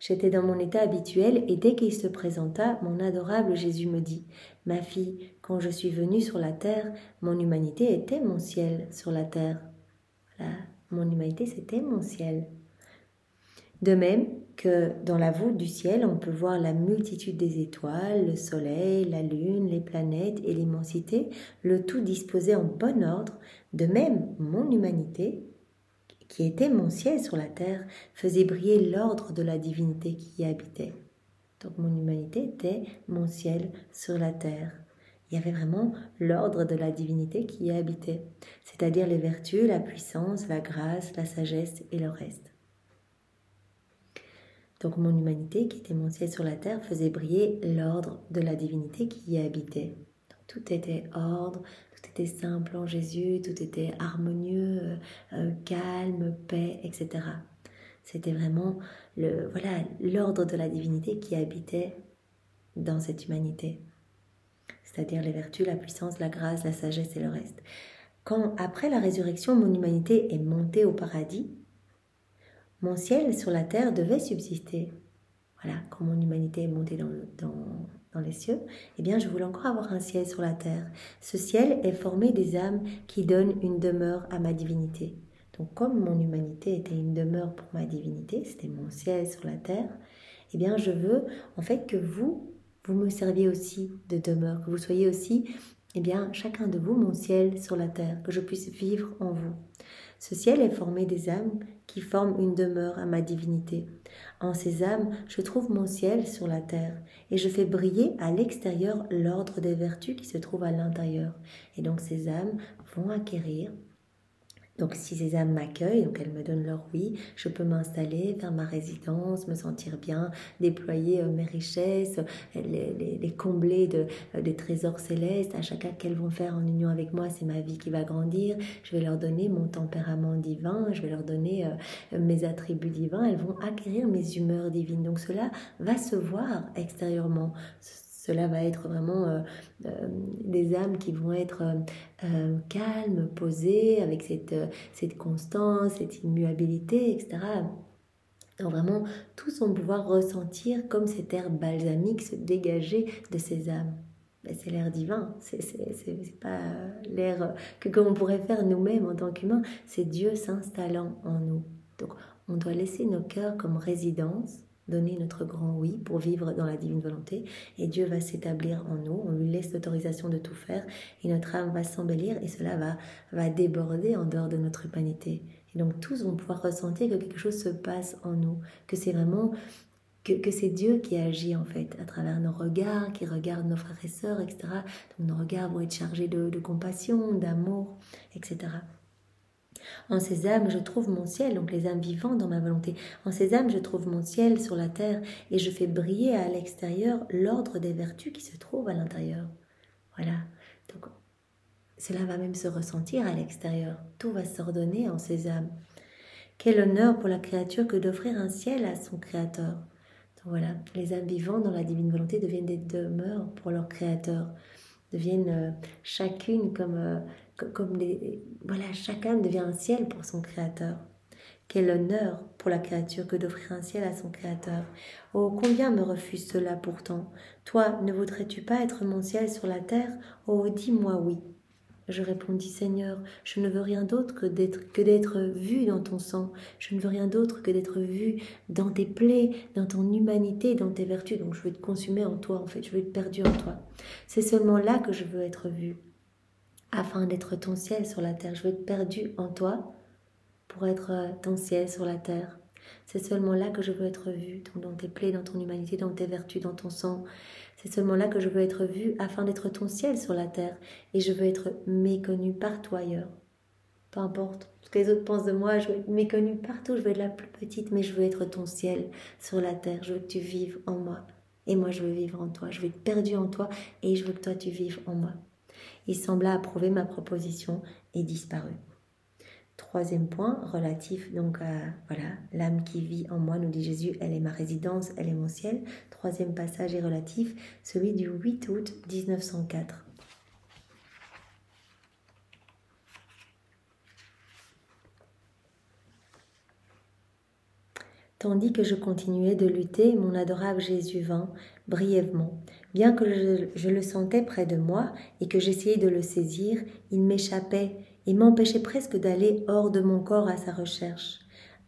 J'étais dans mon état habituel et dès qu'il se présenta, mon adorable Jésus me dit « Ma fille, quand je suis venue sur la terre, mon humanité était mon ciel sur la terre. » Voilà, mon humanité, c'était mon ciel. De même que dans la voûte du ciel, on peut voir la multitude des étoiles, le soleil, la lune, les planètes et l'immensité, le tout disposé en bon ordre, de même mon humanité, qui était mon ciel sur la terre, faisait briller l'ordre de la divinité qui y habitait. Donc mon humanité était mon ciel sur la terre. Il y avait vraiment l'ordre de la divinité qui y habitait, c'est-à-dire les vertus, la puissance, la grâce, la sagesse et le reste. Donc mon humanité, qui était mon ciel sur la terre, faisait briller l'ordre de la divinité qui y habitait. Donc, tout était ordre, tout était simple en Jésus, tout était harmonieux, calme, paix, etc. C'était vraiment l'ordre de la divinité qui habitait dans cette humanité. C'est-à-dire les vertus, la puissance, la grâce, la sagesse et le reste. Quand, après la résurrection, mon humanité est montée au paradis, mon ciel sur la terre devait subsister. Voilà, quand mon humanité est montée dans les cieux, eh bien, je voulais encore avoir un ciel sur la terre. Ce ciel est formé des âmes qui donnent une demeure à ma divinité. Donc, comme mon humanité était une demeure pour ma divinité, c'était mon ciel sur la terre, eh bien, je veux en fait que vous me serviez aussi de demeure, que vous soyez aussi, eh bien, chacun de vous, mon ciel sur la terre, que je puisse vivre en vous. Ce ciel est formé des âmes qui forment une demeure à ma divinité. En ces âmes, je trouve mon ciel sur la terre et je fais briller à l'extérieur l'ordre des vertus qui se trouve à l'intérieur. Et donc ces âmes vont acquérir. Donc si ces âmes m'accueillent, donc elles me donnent leur oui, je peux m'installer, faire ma résidence, me sentir bien, déployer mes richesses, les combler des trésors célestes. À chacun qu'elles vont faire en union avec moi, c'est ma vie qui va grandir. Je vais leur donner mon tempérament divin, je vais leur donner mes attributs divins. Elles vont acquérir mes humeurs divines. Donc cela va se voir extérieurement. Cela va être vraiment des âmes qui vont être calmes, posées, avec cette constance, cette immuabilité, etc. Donc vraiment, tous vont pouvoir ressentir comme cet air balsamique se dégager de ces âmes. Ben, c'est l'air divin, c'est pas l'air que comme on pourrait faire nous-mêmes en tant qu'humains, c'est Dieu s'installant en nous. Donc on doit laisser nos cœurs comme résidence, donner notre grand oui pour vivre dans la divine volonté, et Dieu va s'établir en nous, on lui laisse l'autorisation de tout faire, et notre âme va s'embellir, et cela va déborder en dehors de notre humanité. Et donc tous vont pouvoir ressentir que quelque chose se passe en nous, que c'est vraiment, que c'est Dieu qui agit en fait, à travers nos regards, qui regarde nos frères et sœurs, etc. Donc nos regards vont être chargés de compassion, d'amour, etc. En ces âmes, je trouve mon ciel, donc les âmes vivantes dans ma volonté. En ces âmes, je trouve mon ciel sur la terre et je fais briller à l'extérieur l'ordre des vertus qui se trouvent à l'intérieur. Voilà. Donc, cela va même se ressentir à l'extérieur. Tout va s'ordonner en ces âmes. Quel honneur pour la créature que d'offrir un ciel à son Créateur. Donc voilà, les âmes vivantes dans la divine volonté deviennent des demeures pour leur Créateur, deviennent chacune comme des... Voilà, chacun devient un ciel pour son Créateur. Quel honneur pour la créature que d'offrir un ciel à son Créateur. Oh, combien me refuse cela pourtant. Toi, ne voudrais-tu pas être mon ciel sur la terre? Oh, dis-moi oui. Je répondis, Seigneur, je ne veux rien d'autre que d'être vu dans ton sang. Je ne veux rien d'autre que d'être vu dans tes plaies, dans ton humanité, dans tes vertus. Donc je veux être consumé en toi, en fait. Je veux être perdu en toi. C'est seulement là que je veux être vu, afin d'être ton ciel sur la terre. Je veux être perdu en toi pour être ton ciel sur la terre. C'est seulement là que je veux être vu, dans tes plaies, dans ton humanité, dans tes vertus, dans ton sang. C'est seulement là que je veux être vu afin d'être ton ciel sur la terre. Et je veux être méconnu par toi ailleurs. Peu importe ce que les autres pensent de moi, je veux être méconnue partout. Je veux être la plus petite, mais je veux être ton ciel sur la terre. Je veux que tu vives en moi. Et moi, je veux vivre en toi. Je veux être perdu en toi et je veux que toi, tu vives en moi. Il sembla approuver ma proposition et disparut. Troisième point, relatif donc à l'âme qui vit en moi, nous dit Jésus, elle est ma résidence, elle est mon ciel. Troisième passage est relatif, celui du 8 août 1904. Tandis que je continuais de lutter, mon adorable Jésus vint brièvement. Bien que je le sentais près de moi et que j'essayais de le saisir, il m'échappait et m'empêchait presque d'aller hors de mon corps à sa recherche.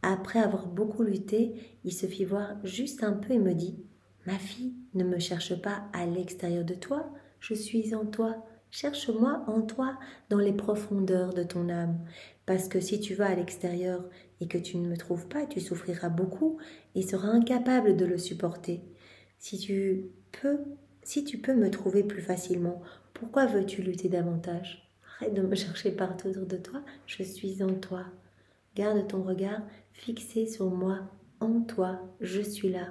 Après avoir beaucoup lutté, il se fit voir juste un peu et me dit « Ma fille, ne me cherche pas à l'extérieur de toi, je suis en toi. Cherche-moi en toi, dans les profondeurs de ton âme. Parce que si tu vas à l'extérieur et que tu ne me trouves pas, tu souffriras beaucoup et seras incapable de le supporter. Si tu peux me trouver plus facilement, pourquoi veux-tu lutter davantage? Arrête de me chercher partout autour de toi, je suis en toi. Garde ton regard fixé sur moi, en toi, je suis là. »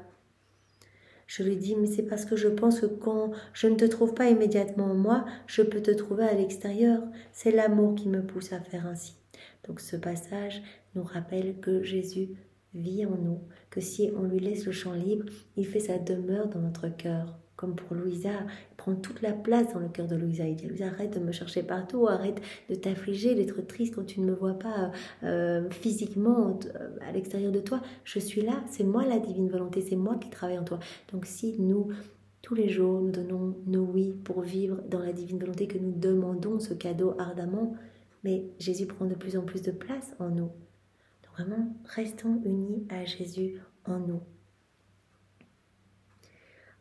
Je lui dis, mais c'est parce que je pense que quand je ne te trouve pas immédiatement en moi, je peux te trouver à l'extérieur. C'est l'amour qui me pousse à faire ainsi. Donc ce passage nous rappelle que Jésus vit en nous, que si on lui laisse le champ libre, il fait sa demeure dans notre cœur, comme pour Louisa, il prend toute la place dans le cœur de Louisa. Il dit, Louisa, arrête de me chercher partout, arrête de t'affliger, d'être triste quand tu ne me vois pas physiquement à l'extérieur de toi. Je suis là, c'est moi la divine volonté, c'est moi qui travaille en toi. Donc si nous, tous les jours, nous donnons nos oui pour vivre dans la divine volonté, que nous demandons ce cadeau ardemment, mais Jésus prend de plus en plus de place en nous. Donc vraiment, restons unis à Jésus en nous.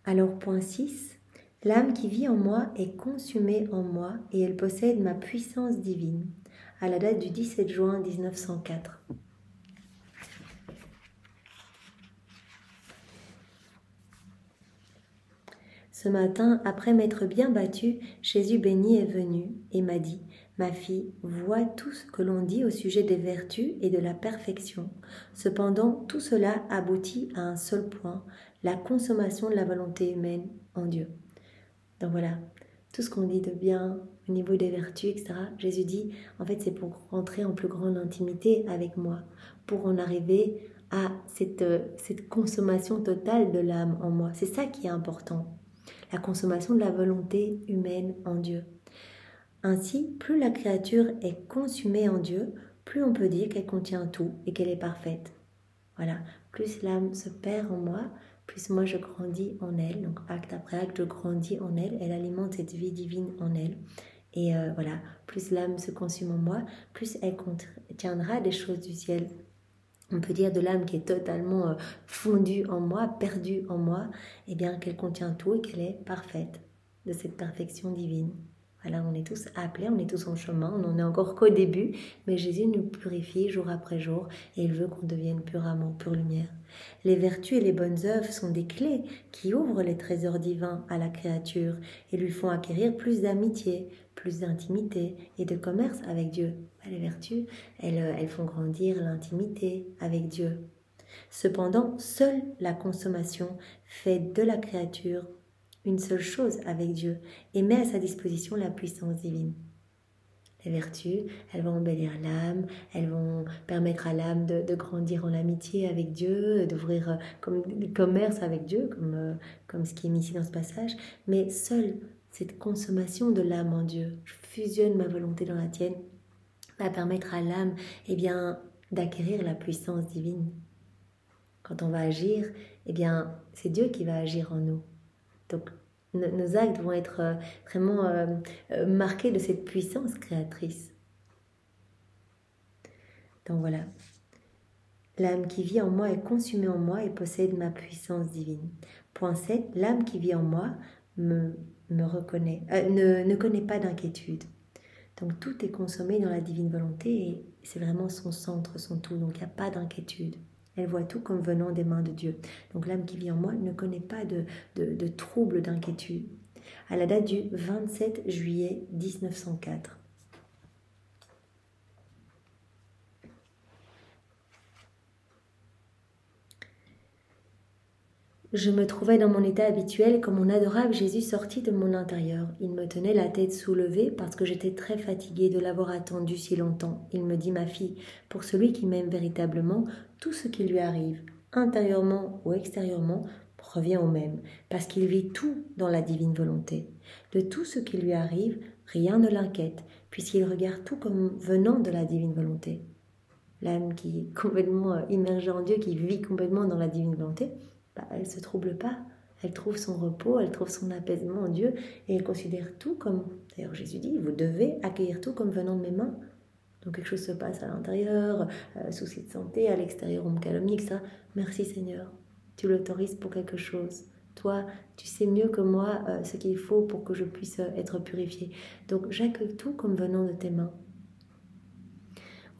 Alors, point 6, l'âme qui vit en moi est consumée en moi et elle possède ma puissance divine. À la date du 17 juin 1904. Ce matin, après m'être bien battue, Jésus béni est venu et m'a dit, « Ma fille, vois tout ce que l'on dit au sujet des vertus et de la perfection. Cependant, tout cela aboutit à un seul point, la consommation de la volonté humaine en Dieu. » Donc voilà, tout ce qu'on dit de bien au niveau des vertus, etc. Jésus dit, en fait, c'est pour rentrer en plus grande intimité avec moi, pour en arriver à cette consommation totale de l'âme en moi. C'est ça qui est important. La consommation de la volonté humaine en Dieu. Ainsi, plus la créature est consumée en Dieu, plus on peut dire qu'elle contient tout et qu'elle est parfaite. Voilà, plus l'âme se perd en moi, plus moi je grandis en elle. Donc acte après acte, je grandis en elle, elle alimente cette vie divine en elle. Et voilà, plus l'âme se consume en moi, plus elle contiendra des choses du ciel. On peut dire de l'âme qui est totalement fondue en moi, perdue en moi, et bien qu'elle contient tout et qu'elle est parfaite de cette perfection divine. Voilà, on est tous appelés, on est tous en chemin, on n'en est encore qu'au début, mais Jésus nous purifie jour après jour et il veut qu'on devienne pur amour, pure lumière. Les vertus et les bonnes œuvres sont des clés qui ouvrent les trésors divins à la créature et lui font acquérir plus d'amitié, plus d'intimité et de commerce avec Dieu. Les vertus, elles font grandir l'intimité avec Dieu. Cependant, seule la consommation fait de la créature une seule chose avec Dieu et met à sa disposition la puissance divine. Les vertus, elles vont embellir l'âme, elles vont permettre à l'âme de grandir en amitié avec Dieu, d'ouvrir comme commerce avec Dieu, comme ce qui est mis ici dans ce passage, mais seule cette consommation de l'âme en Dieu, je fusionne ma volonté dans la tienne, va permettre à l'âme d'acquérir la puissance divine. Quand on va agir, c'est Dieu qui va agir en nous. Donc, nos actes vont être vraiment marqués de cette puissance créatrice. Donc voilà. L'âme qui vit en moi est consumée en moi et possède ma puissance divine. Point 7. L'âme qui vit en moi me reconnaît, ne connaît pas d'inquiétude. Donc tout est consommé dans la divine volonté et c'est vraiment son centre, son tout. Donc il n'y a pas d'inquiétude. Elle voit tout comme venant des mains de Dieu. Donc l'âme qui vit en moi ne connaît pas de trouble, d'inquiétude. À la date du 27 juillet 1904. Je me trouvais dans mon état habituel quand mon adorable Jésus sortit de mon intérieur. Il me tenait la tête soulevée parce que j'étais très fatiguée de l'avoir attendu si longtemps. Il me dit, ma fille, pour celui qui m'aime véritablement, tout ce qui lui arrive, intérieurement ou extérieurement, revient au même, parce qu'il vit tout dans la divine volonté. De tout ce qui lui arrive, rien ne l'inquiète, puisqu'il regarde tout comme venant de la divine volonté. L'âme qui est complètement immergée en Dieu, qui vit complètement dans la divine volonté, elle ne se trouble pas, elle trouve son repos, elle trouve son apaisement en Dieu et elle considère tout comme, d'ailleurs Jésus dit, vous devez accueillir tout comme venant de mes mains. Donc quelque chose se passe à l'intérieur, souci de santé, à l'extérieur on me calomnie, etc. Merci Seigneur, tu l'autorises pour quelque chose. Toi, tu sais mieux que moi ce qu'il faut pour que je puisse être purifiée. Donc j'accueille tout comme venant de tes mains.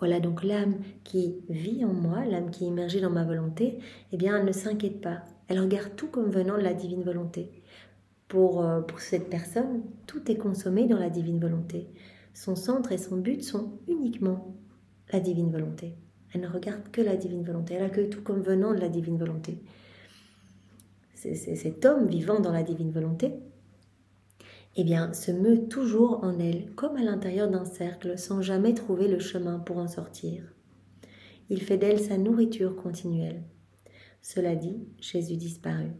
Voilà, donc l'âme qui vit en moi, l'âme qui est immergée dans ma volonté, elle ne s'inquiète pas. Elle regarde tout comme venant de la divine volonté. Pour cette personne, tout est consommé dans la divine volonté. Son centre et son but sont uniquement la divine volonté. Elle ne regarde que la divine volonté. Elle accueille tout comme venant de la divine volonté. C'est cet homme vivant dans la divine volonté, se meut toujours en elle, comme à l'intérieur d'un cercle, sans jamais trouver le chemin pour en sortir. Il fait d'elle sa nourriture continuelle. Cela dit, Jésus disparut.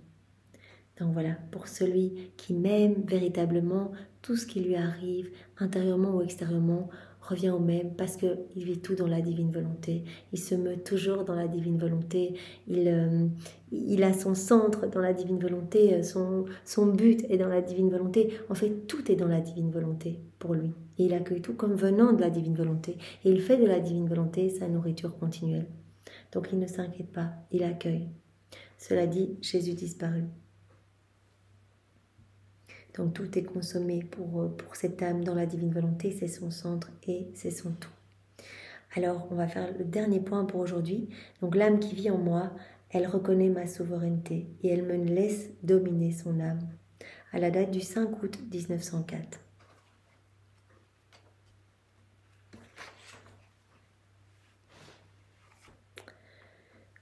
Donc voilà, pour celui qui m'aime véritablement, tout ce qui lui arrive, intérieurement ou extérieurement, revient au même parce qu'il vit tout dans la divine volonté. Il se meut toujours dans la divine volonté. Il a son centre dans la divine volonté, son but est dans la divine volonté. En fait, tout est dans la divine volonté pour lui. Et il accueille tout comme venant de la divine volonté. Et il fait de la divine volonté sa nourriture continuelle. Donc il ne s'inquiète pas, il accueille. Cela dit, Jésus disparut. Donc tout est consommé pour cette âme dans la divine volonté, c'est son centre et c'est son tout. Alors on va faire le dernier point pour aujourd'hui. Donc l'âme qui vit en moi, elle reconnaît ma souveraineté et elle me laisse dominer son âme. À la date du 5 août 1904.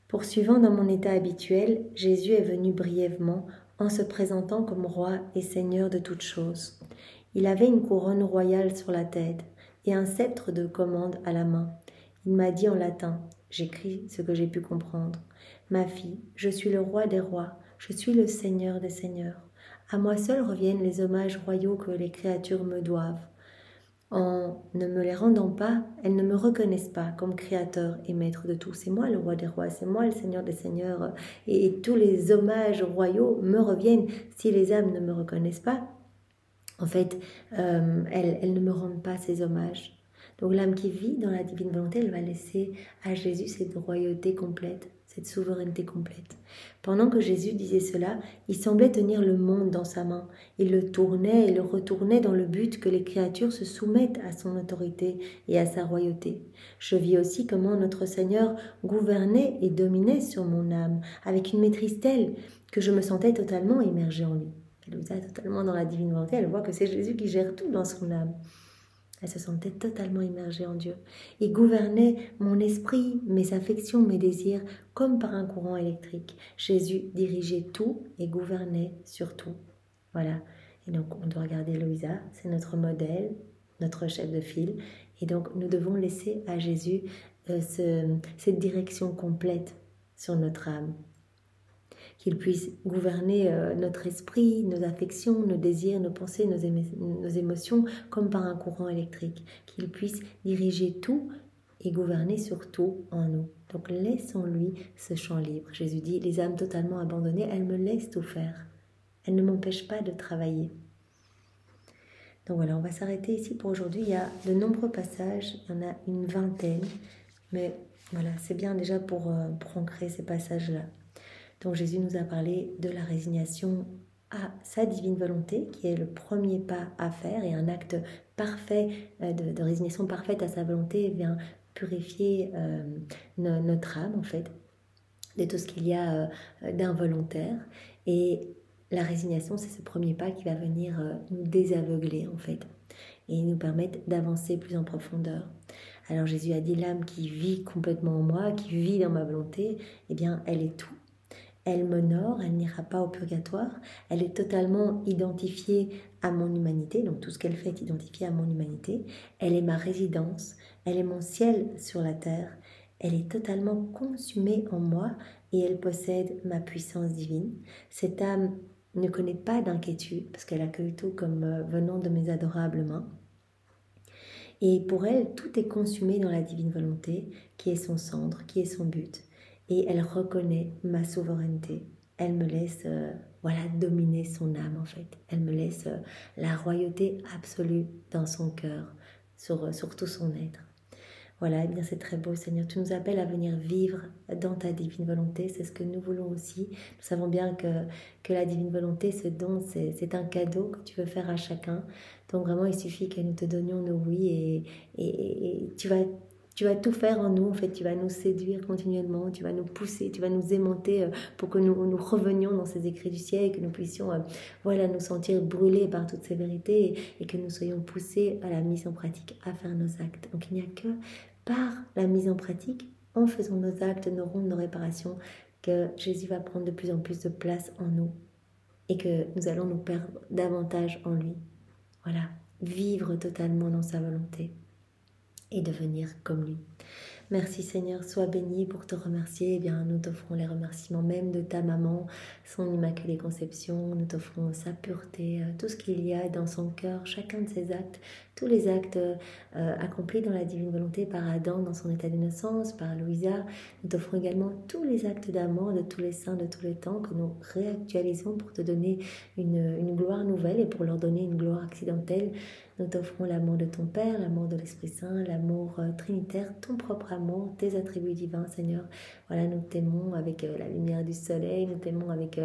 Poursuivant dans mon état habituel, Jésus est venu brièvement en se présentant comme roi et seigneur de toutes choses. Il avait une couronne royale sur la tête et un sceptre de commande à la main. Il m'a dit en latin, j'écris ce que j'ai pu comprendre, « Ma fille, je suis le roi des rois, je suis le seigneur des seigneurs. À moi seul reviennent les hommages royaux que les créatures me doivent. En ne me les rendant pas, elles ne me reconnaissent pas comme créateur et maître de tout. C'est moi le roi des rois, c'est moi le seigneur des seigneurs. Et tous les hommages royaux me reviennent si les âmes ne me reconnaissent pas. En fait, elles ne me rendent pas ces hommages. Donc l'âme qui vit dans la divine volonté, elle va laisser à Jésus cette royauté complète, cette souveraineté complète. Pendant que Jésus disait cela, il semblait tenir le monde dans sa main. Il le tournait et le retournait dans le but que les créatures se soumettent à son autorité et à sa royauté. Je vis aussi comment notre Seigneur gouvernait et dominait sur mon âme, avec une maîtrise telle que je me sentais totalement immergée en lui. Louisa est totalement dans la divine volonté, elle voit que c'est Jésus qui gère tout dans son âme. Elle se sentait totalement immergée en Dieu. Il gouvernait mon esprit, mes affections, mes désirs, comme par un courant électrique. Jésus dirigeait tout et gouvernait sur tout. Voilà. Et donc, on doit regarder Louisa, c'est notre modèle, notre chef de file. Et donc, nous devons laisser à Jésus cette direction complète sur notre âme. Qu'il puisse gouverner notre esprit, nos affections, nos désirs, nos pensées, nos émotions, comme par un courant électrique. Qu'il puisse diriger tout et gouverner sur tout en nous. Donc laissons-lui ce champ libre. Jésus dit, les âmes totalement abandonnées, elles me laissent tout faire. Elles ne m'empêchent pas de travailler. Donc voilà, on va s'arrêter ici pour aujourd'hui. Il y a de nombreux passages, il y en a une vingtaine. Mais voilà, c'est bien déjà pour ancrer ces passages-là. Donc Jésus nous a parlé de la résignation à sa divine volonté, qui est le premier pas à faire, et un acte parfait, de résignation parfaite à sa volonté vient purifier notre âme, en fait, de tout ce qu'il y a d'involontaire. Et la résignation, c'est ce premier pas qui va venir nous désaveugler, en fait, et nous permettre d'avancer plus en profondeur. Alors Jésus a dit, l'âme qui vit complètement en moi, qui vit dans ma volonté, eh bien, elle est tout. Elle m'honore, elle n'ira pas au purgatoire, elle est totalement identifiée à mon humanité, donc tout ce qu'elle fait est identifié à mon humanité. Elle est ma résidence, elle est mon ciel sur la terre, elle est totalement consumée en moi et elle possède ma puissance divine. Cette âme ne connaît pas d'inquiétude parce qu'elle accueille tout comme venant de mes adorables mains. Et pour elle, tout est consumé dans la divine volonté qui est son centre, qui est son but. Et elle reconnaît ma souveraineté. Elle me laisse dominer son âme en fait. Elle me laisse la royauté absolue dans son cœur, sur tout son être. Voilà, et bien c'est très beau Seigneur. Tu nous appelles à venir vivre dans ta divine volonté. C'est ce que nous voulons aussi. Nous savons bien que la divine volonté, ce don, c'est un cadeau que tu veux faire à chacun. Donc vraiment, il suffit que nous te donnions nos oui et tu vas tout faire en nous, en fait, tu vas nous séduire continuellement, tu vas nous pousser, tu vas nous aimanter pour que nous revenions dans ces écrits du ciel et que nous puissions nous sentir brûlés par toutes ces vérités et que nous soyons poussés à la mise en pratique, à faire nos actes. Donc il n'y a que par la mise en pratique, en faisant nos actes, nos rondes, nos réparations, que Jésus va prendre de plus en plus de place en nous et que nous allons nous perdre davantage en lui. Voilà, vivre totalement dans sa volonté et devenir comme lui. Merci Seigneur, sois béni. Pour te remercier, eh bien, nous t'offrons les remerciements même de ta maman, son immaculée conception, nous t'offrons sa pureté, tout ce qu'il y a dans son cœur, chacun de ses actes, tous les actes accomplis dans la divine volonté par Adam dans son état d'innocence, par Louisa. Nous t'offrons également tous les actes d'amour de tous les saints de tous les temps que nous réactualisons pour te donner une gloire nouvelle et pour leur donner une gloire accidentelle. Nous t'offrons l'amour de ton Père, l'amour de l'Esprit Saint, l'amour trinitaire, ton propre amour, tes attributs divins, Seigneur. Voilà, nous t'aimons avec la lumière du soleil, nous t'aimons avec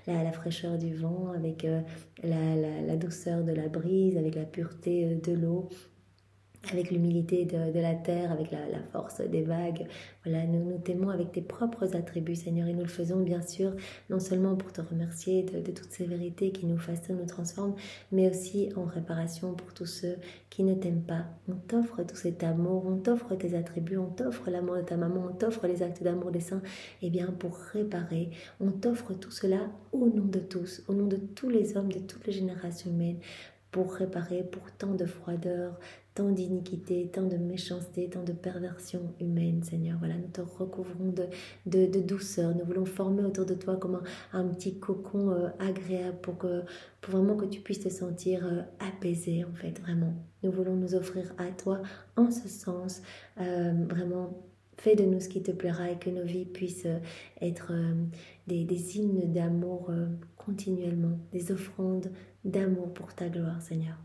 la fraîcheur du vent, avec la douceur de la brise, avec la pureté de l'eau, avec l'humilité de la terre, avec la force des vagues. Voilà, nous t'aimons avec tes propres attributs, Seigneur, et nous le faisons bien sûr, non seulement pour te remercier de toutes ces vérités qui nous façonnent, nous transforment, mais aussi en réparation pour tous ceux qui ne t'aiment pas. On t'offre tout cet amour, on t'offre tes attributs, on t'offre l'amour de ta maman, on t'offre les actes d'amour des saints, et bien pour réparer, on t'offre tout cela au nom de tous, au nom de tous les hommes, de toutes les générations humaines, pour réparer pour tant de froideur, tant d'iniquité, tant de méchanceté, tant de perversion humaine, Seigneur. Voilà, nous te recouvrons de douceur. Nous voulons former autour de toi comme un petit cocon agréable pour vraiment que tu puisses te sentir apaisé, en fait, vraiment. Nous voulons nous offrir à toi en ce sens, vraiment. Fais de nous ce qui te plaira et que nos vies puissent être des hymnes d'amour continuellement, des offrandes d'amour pour ta gloire, Seigneur.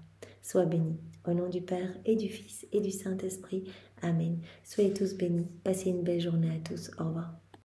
Sois béni. Au nom du Père et du Fils et du Saint-Esprit. Amen. Soyez tous bénis. Passez une belle journée à tous. Au revoir.